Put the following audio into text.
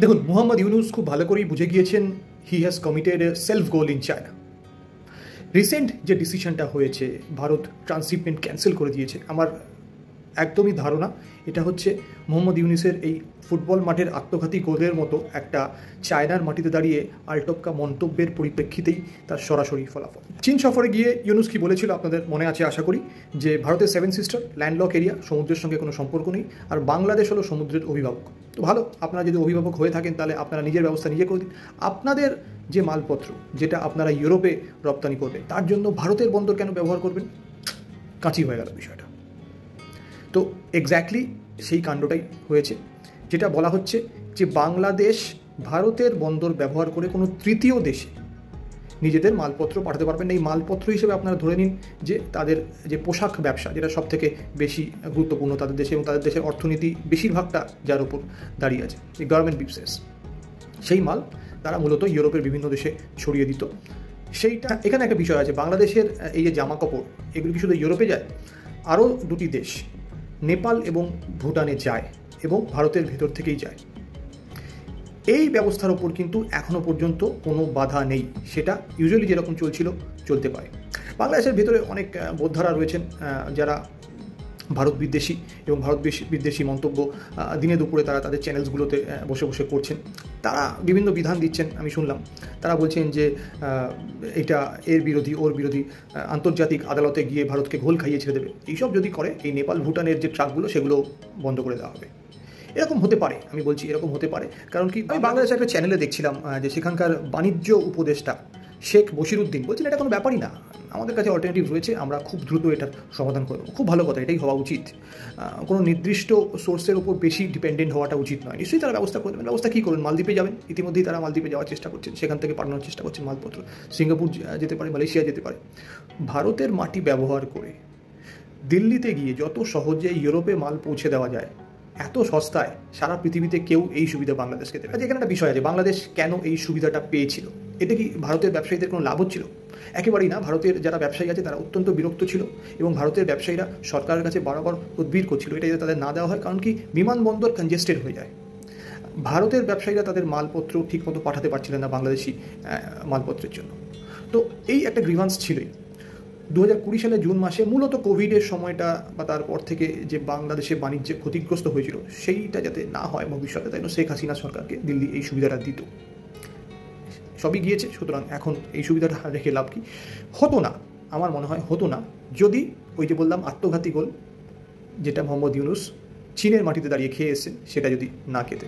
দেখুন, মোহাম্মদ ইউনুস খুব ভালো করেই বুঝে গিয়েছেন he has committed a self goal in China. Recent যে ডিসিশনটা হয়েছে, ভারত ট্রান্সশিপমেন্ট ক্যান্সেল করে দিয়েছে, আমার একদমই ধারণা এটা হচ্ছে মোহাম্মদ ইউনুসের এই ফুটবল মাঠের আত্মঘাতী গোলের মতো একটা চায়নার মাটিতে দাঁড়িয়ে আলটপকা মন্তব্যের পরিপ্রেক্ষিতেই তার সরাসরি ফলাফল। চীন সফরে গিয়ে ইউনুস কি বলেছিল আপনাদের মনে আছে আশা করি, যে ভারতের 7 সিস্টার ল্যান্ডলক এরিয়া, সমুদ্রের সঙ্গে কোনো সম্পর্ক নেই, আর বাংলাদেশ হলো সমুদ্রের অভিভাবক। তো ভালো, আপনারা যদি অভিভাবক হয়ে থাকেন তাহলে আপনারা নিজের ব্যবস্থা নিজে করে দিন। আপনাদের যে মালপত্র যেটা আপনারা ইউরোপে রপ্তানি করবেন তার জন্য ভারতের বন্দর কেন ব্যবহার করবেন? কাঁচি হয়ে গেল বিষয়টা। তো এক্স্যাক্টলি সেই কাণ্ডটাই হয়েছে, যেটা বলা হচ্ছে যে বাংলাদেশ ভারতের বন্দর ব্যবহার করে কোনো তৃতীয় দেশে নিজেদের মালপত্র পাঠাতে পারবেন না। এই মালপত্র হিসেবে আপনারা ধরে নিন যে তাদের যে পোশাক ব্যবসা, যেটা সব থেকে বেশি গুরুত্বপূর্ণ তাদের দেশে, এবং তাদের দেশের অর্থনীতি বেশিরভাগটা যার উপর দাঁড়িয়ে আছে, এই গার্মেন্ট বিজনেস, সেই মাল তারা মূলত ইউরোপের বিভিন্ন দেশে ছড়িয়ে দিত। সেইটা এখানে একটা বিষয় আছে, বাংলাদেশের এই যে জামা কাপড় এগুলো কি শুধু ইউরোপে যায়? আরও দুটি দেশ, নেপাল এবং ভুটানে যায়, এবং ভারতের ভেতর থেকেই যায়। এই ব্যবস্থার ওপর কিন্তু এখনও পর্যন্ত কোনো বাধা নেই, সেটা ইউজুয়ালি যেরকম চলছিল চলতে পারে। বাংলাদেশের ভেতরে অনেক বোদ্ধারা রয়েছেন যারা ভারত বিদ্বেষী এবং ভারত বিদ্বেষী মন্তব্য দিনে দুপুরে তারা তাদের চ্যানেলসগুলোতে বসে বসে করছেন। তারা বিভিন্ন বিধান দিচ্ছেন, আমি শুনলাম। তারা বলছেন যে এটা এর বিরোধী ওর বিরোধী, আন্তর্জাতিক আদালতে গিয়ে ভারতকে ঘোল খাইয়ে ছেড়ে দেবে। এইসব যদি করে, এই নেপাল ভুটানের যে ট্রাকগুলো সেগুলো বন্ধ করে দেওয়া হবে। এরকম হতে পারে, আমি বলছি এরকম হতে পারে। কারণ কি, আমি বাংলাদেশের একটা চ্যানেলে দেখছিলাম যে সেখানকার বাণিজ্য উপদেষ্টা শেখ বশিরউদ্দিন বলছেন এটা কোনো ব্যাপারই না, আমাদের কাছে অল্টারনেটিভ রয়েছে, আমরা খুব দ্রুত এটার সমাধান করব। খুব ভালো কথা, এটাই হওয়া উচিত। কোনো নির্দিষ্ট সোর্সের উপর বেশি ডিপেন্ডেন্ট হওয়াটা উচিত নয়। নিশ্চয়ই তারা ব্যবস্থা করে দেবেন। ব্যবস্থা কী করবেন? মালদ্বীপে যাবেন, ইতিমধ্যেই তারা মালদ্বীপে যাওয়ার চেষ্টা করছেন, সেখান থেকে পাঠানোর চেষ্টা করছেন মালপত্র। সিঙ্গাপুর যেতে পারে, মালয়েশিয়া যেতে পারে। ভারতের মাটি ব্যবহার করে দিল্লিতে গিয়ে যত সহজে ইউরোপে মাল পৌঁছে দেওয়া যায়, এত সস্তায় সারা পৃথিবীতে কেউ এই সুবিধা বাংলাদেশকে দেবে। আচ্ছা, এখানে একটা বিষয় আছে, বাংলাদেশ কেন এই সুবিধাটা পেয়েছিল? এটা কি ভারতের ব্যবসায়ীদের কোনো লাভ হচ্ছিল? একেবারেই না। ভারতের যারা ব্যবসায়ী আছে তারা অত্যন্ত বিরক্ত ছিল, এবং ভারতের ব্যবসায়ীরা সরকারের কাছে বারবার উদ্বিগ্ন করছিল এটা যাতে তাদের না দেওয়া হয়। কারণ কি, বিমানবন্দর কনজেস্টেড হয়ে যায়। ভারতের ব্যবসায়ীরা তাদের মালপত্র ঠিকমতো পাঠাতে পারছিলেন না বাংলাদেশি মালপত্রের জন্য। তো এই একটা গ্রিভান্স ছিলই। 2020 সালে জুন মাসে মূলত কোভিডের সময়টা বা তারপর থেকে যে বাংলাদেশে বাণিজ্যে ক্ষতিগ্রস্ত হয়েছিল, সেইটা যাতে না হয় ভবিষ্যতে, তাই শেখ হাসিনা সরকারকে দিল্লি এই সুবিধাটা দিত। সবই গিয়েছে, সুতরাং এখন এই সুবিধাটা রেখে লাভ কি? হতো না, আমার মনে হয় হতো না, যদি ওই যে বললাম আত্মঘাতী গোল যেটা মোহাম্মদ ইউনুস চীনের মাটিতে দাঁড়িয়ে খেয়ে এসেছেন সেটা যদি না খেতে।